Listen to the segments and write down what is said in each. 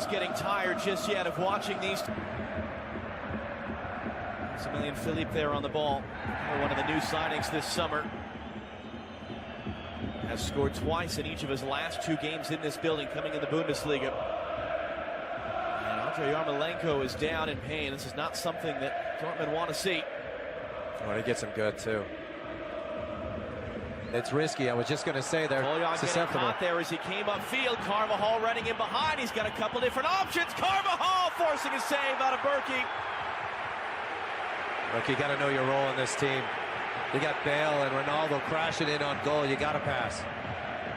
is getting tired just yet of watching these. Maximilian Philippe there on the ball. One of the new signings this summer. Has scored twice in each of his last 2 games in this building, coming in the Bundesliga. And Andrei Yarmolenko is down in pain. This is not something that Dortmund want to see. Oh, he gets him good too. It's risky. I was just going to say there. Susceptible. Caught there as he came upfield. Carvajal running in behind. He's got a couple different options. Carvajal forcing a save out of Berkey. Look, you got to know your role in this team. You got Bale and Ronaldo crashing in on goal. You got to pass.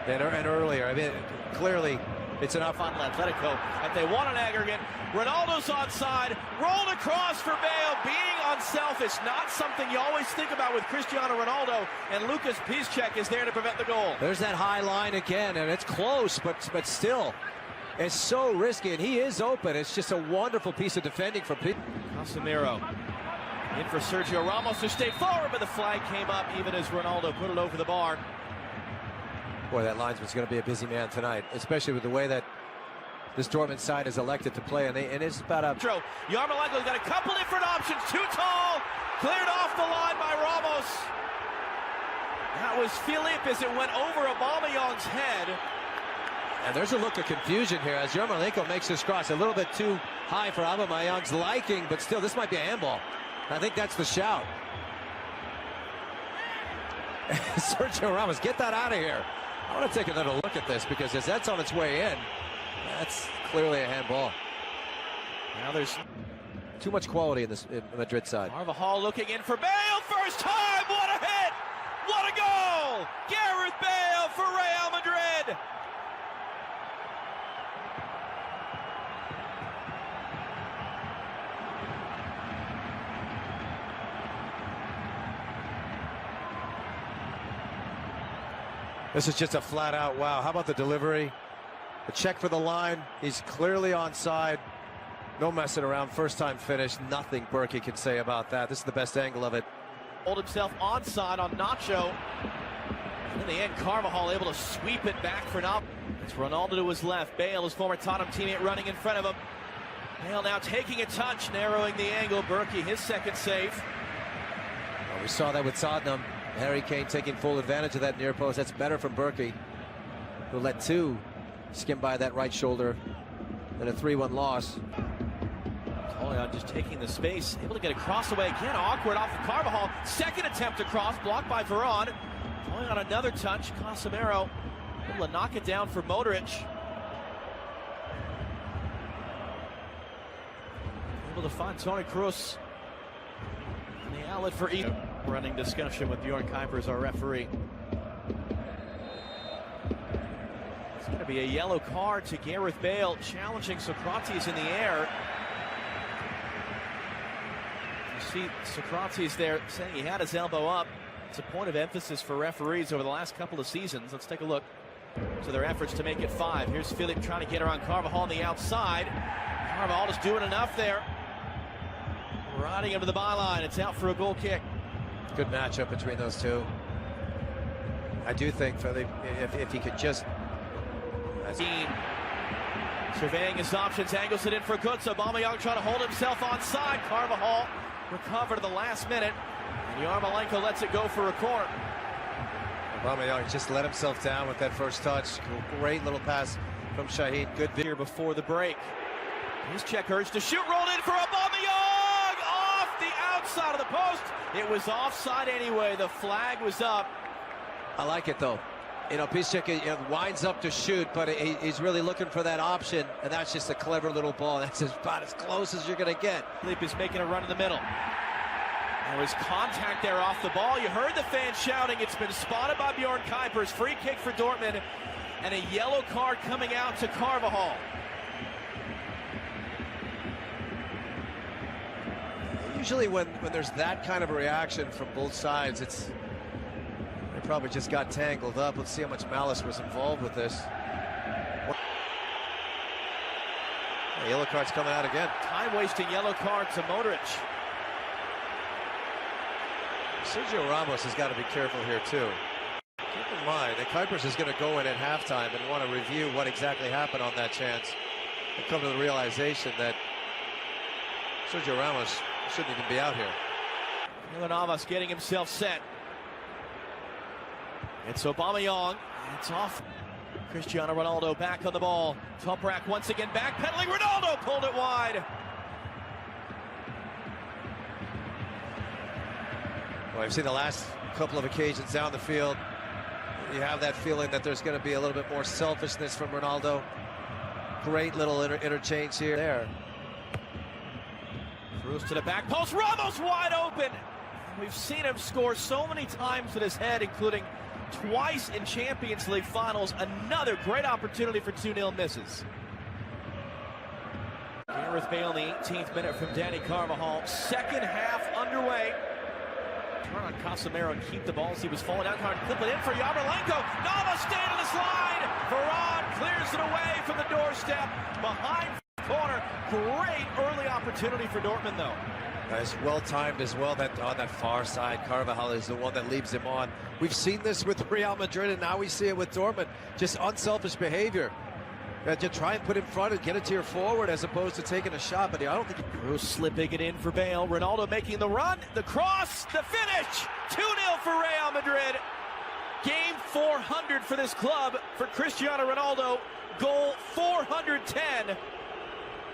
And earlier, I mean, clearly it's enough on Atletico that they want an aggregate. Ronaldo's onside, rolled across for Bale. Being unselfish, not something you always think about with Cristiano Ronaldo. And Lucas Piszczek is there to prevent the goal. There's that high line again, and it's close, but still, it's so risky, and he is open. It's just a wonderful piece of defending from Casemiro. In for Sergio Ramos to stay forward, but the flag came up even as Ronaldo put it over the bar. Boy, that linesman's going to be a busy man tonight, especially with the way that this Dortmund side is elected to play, and it's about a... Yarmolenko's got a couple different options, too tall, cleared off the line by Ramos. That was Philippe as it went over Aubameyang's head. And there's a look of confusion here as Yarmolenko makes this cross a little bit too high for Aubameyang's liking, but still, this might be a handball. I think that's the shout. Sergio Ramos, get that out of here. I want to take another look at this because as that's on its way in, that's clearly a handball. Now there's too much quality in the Madrid side. Carvajal looking in for Bale, first time, what a hit! What a goal! Gareth Bale for Real Madrid! This is just a flat-out wow. How about the delivery? The check for the line. He's clearly onside. No messing around. First-time finish. Nothing Berkey can say about that. This is the best angle of it. Hold himself onside on Nacho. And in the end, Carvajal able to sweep it back for now. It's Ronaldo to his left. Bale, his former Tottenham teammate, running in front of him. Bale now taking a touch, narrowing the angle. Berkey, his second save. Well, we saw that with Tottenham. Harry Kane taking full advantage of that near post. That's better from Berkey, who let 2 skim by that right shoulder in a 3-1 loss. Tolian just taking the space, able to get a cross away again. Awkward off of Carvajal. Second attempt to cross, blocked by Varane. Tolian another touch. Casemiro able to knock it down for Modric. Able to find Toni Kroos in the outlet for Eden. Running discussion with Bjorn Kuipers, our referee. It's going to be a yellow card to Gareth Bale, challenging Socrates in the air. You see Socrates there saying he had his elbow up. It's a point of emphasis for referees over the last couple of seasons. Let's take a look to their efforts to make it 5. Here's Philippe trying to get around Carvajal on the outside. Carvajal just doing enough there. Riding him to the byline. It's out for a goal kick. Good matchup between those two. I do think Philippe, if he could just... Surveying his options, angles it in for Götze. Aubameyang trying to hold himself onside. Carvajal recovered at the last minute. And Yarmolenko lets it go for a corner. Aubameyang just let himself down with that first touch. Great little pass from Shahid. Good here before the break. Piszczek urged to shoot, rolled in for Aubameyang off the outside of the post. It was offside anyway. The flag was up. I like it though. You know, Piszczek winds up to shoot, but he's really looking for that option, and that's just a clever little ball. That's about as close as you're going to get. Philippe is making a run in the middle. There was contact there off the ball. You heard the fans shouting. It's been spotted by Bjorn Kuipers. Free kick for Dortmund, and a yellow card coming out to Carvajal. Usually when there's that kind of a reaction from both sides, they probably just got tangled up. Let's see how much malice was involved with this. The yellow card's coming out again. Time-wasting yellow card to Modric. Sergio Ramos has got to be careful here too. Keep in mind that Kuipers is going to go in at halftime and want to review what exactly happened on that chance. I've come to the realization that Sergio Ramos shouldn't even be out here. Navas getting himself set. It's Aubameyang. It's off. Cristiano Ronaldo back on the ball. Toprak once again backpedaling. Ronaldo pulled it wide. Well, I've seen the last couple of occasions down the field. You have that feeling that there's going to be a little bit more selfishness from Ronaldo. Great little interchange here. There. Throws to the back post. Ramos wide open. We've seen him score so many times with his head, including twice in Champions League finals. Another great opportunity for 2-0 misses. Gareth Bale in the 18th minute from Dani Carvajal. Second half underway. Turn on Casemiro and keep the ball as he was falling down. Clip it in for Yarmolenko. Navas staying on this line. Varane clears it away from the doorstep. Behind corner. Great early opportunity for Dortmund, though. It's well timed as well. That on that far side, Carvajal is the one that leaves him on. We've seen this with Real Madrid, and now we see it with Dortmund. Just unselfish behavior. You try and put in front and get it to your forward as opposed to taking a shot. But I don't think. Bruce slipping it in for Bale. Ronaldo making the run, the cross, the finish. 2-0 for Real Madrid. Game 400 for this club for Cristiano Ronaldo. Goal 410.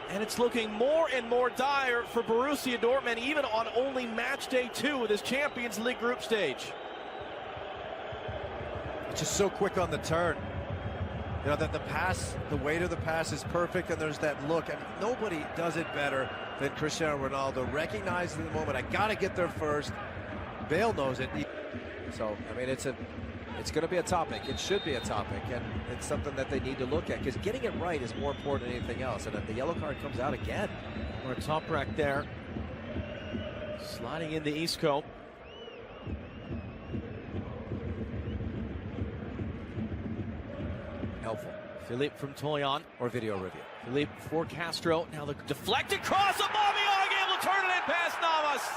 And it's looking more and more dire for Borussia Dortmund, even on only match day 2 of this Champions League group stage. It's just so quick on the turn. You know, that the pass, the weight of the pass is perfect, and there's that look. I mean, nobody does it better than Cristiano Ronaldo. Recognizing the moment, I got to get there first. Bale knows it. So, I mean, it's going to be a topic. It should be a topic, and it's something that they need to look at, because getting it right is more important than anything else. And if the yellow card comes out again. Or Toprak there. Sliding into Isco. Helpful. Philippe from Toyon. Or video review. Philippe for Castro. Now the deflected cross. Aubameyang able to turn it in past Navas.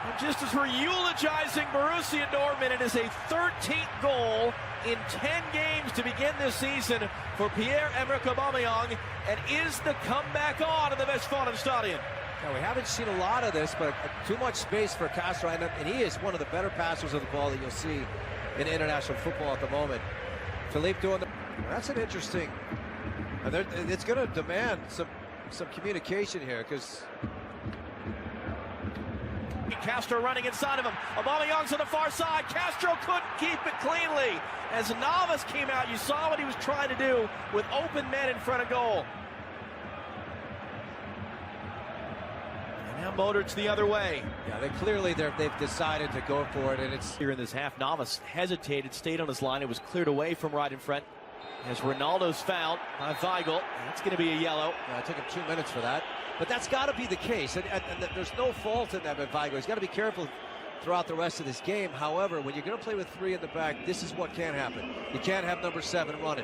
And just as we're eulogizing Borussia Dortmund, it is a 13th goal in 10 games to begin this season for Pierre-Emerick Aubameyang. And is the comeback on in the Westfalenstadion? Now, we haven't seen a lot of this, but too much space for Castro. And he is one of the better passers of the ball that you'll see in international football at the moment. Philippe doing the... That's an interesting... It's going to demand some communication here, because... Castro running inside of him. Aubameyang's on the far side. Castro couldn't keep it cleanly. As Navas came out, you saw what he was trying to do with open men in front of goal. And now Modric's the other way. Yeah, they've decided to go for it, and it's here in this half. Navas hesitated, stayed on his line. It was cleared away from right in front. As Ronaldo's fouled by Weigl. That's going to be a yellow. Yeah, it took him 2 minutes for that. But that's got to be the case, and there's no fault in that with Weigl. He's got to be careful throughout the rest of this game. However, when you're going to play with 3 in the back, this is what can happen. You can't have number 7 running.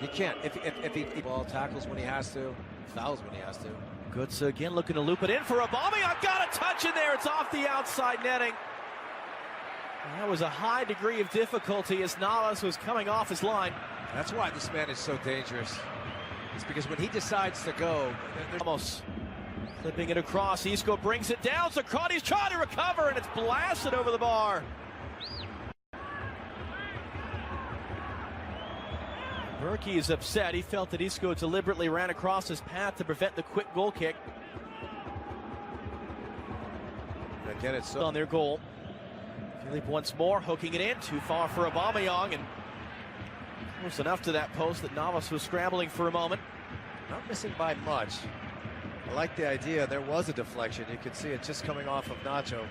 You can't. If he ball tackles when he has to, fouls when he has to. Götze again looking to loop it in for Aubameyang. Got a touch in there. It's off the outside netting. And that was a high degree of difficulty as Navas was coming off his line. That's why this man is so dangerous. It's because when he decides to go, almost clipping it across. Isco brings it down. Socrates trying to recover, and it's blasted over the bar. Berkey is upset. He felt that Isco deliberately ran across his path to prevent the quick goal kick. Again, it's on their goal. Philippe once more hooking it in. Too far for Aubameyang, and close enough to that post that Navas was scrambling for a moment. Not missing by much. I like the idea. There was a deflection. You could see it just coming off of Nacho.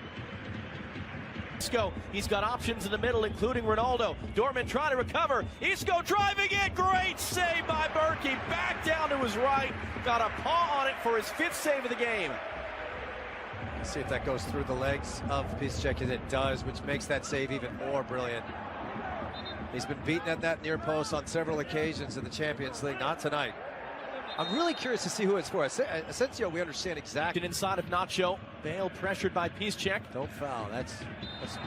Isco, he's got options in the middle, including Ronaldo. Dortmund trying to recover. Isco driving in. Great save by Berkey. Back down to his right. Got a paw on it for his 5th save of the game. Let's see if that goes through the legs of Piszczek, as it does, which makes that save even more brilliant. He's been beaten at that near post on several occasions in the Champions League. Not tonight. I'm really curious to see who it's for. Asensio, we understand exactly. Inside of Nacho. Bale pressured by Piszczek. Don't foul. That's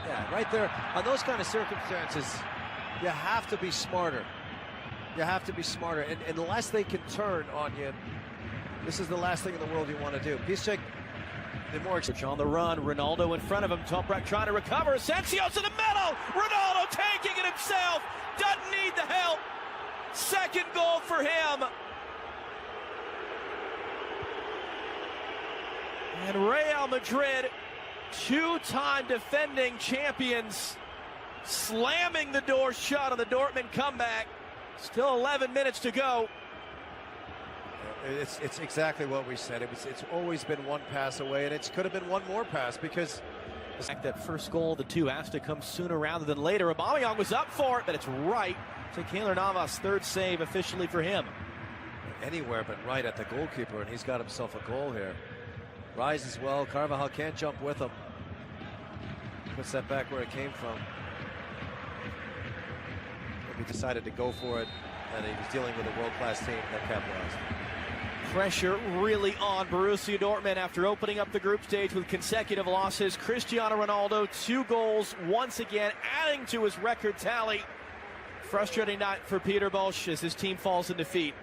yeah, right there. On those kind of circumstances, you have to be smarter. You have to be smarter. And unless they can turn on you, this is the last thing in the world you want to do. Piszczek, the more on the run, Ronaldo in front of him. Toprak trying to recover. Asensio's in the middle. Ronaldo taking it himself. Doesn't need the help. Second goal for him. And Real Madrid, two-time defending champions, slamming the door shut on the Dortmund comeback. Still 11 minutes to go. It's exactly what we said. It's always been one pass away, and it could have been one more pass because that first goal, the two has to come sooner rather than later. Aubameyang was up for it, but it's right to Keylor Navas. Third save officially for him. Anywhere but right at the goalkeeper, and he's got himself a goal here. Rises well. Carvajal can't jump with him. Puts that back where it came from. He decided to go for it, and he was dealing with a world-class team that capitalized. Pressure really on Borussia Dortmund after opening up the group stage with consecutive losses. Cristiano Ronaldo, 2 goals, once again adding to his record tally. Frustrating night for Peter Bosz as his team falls in defeat.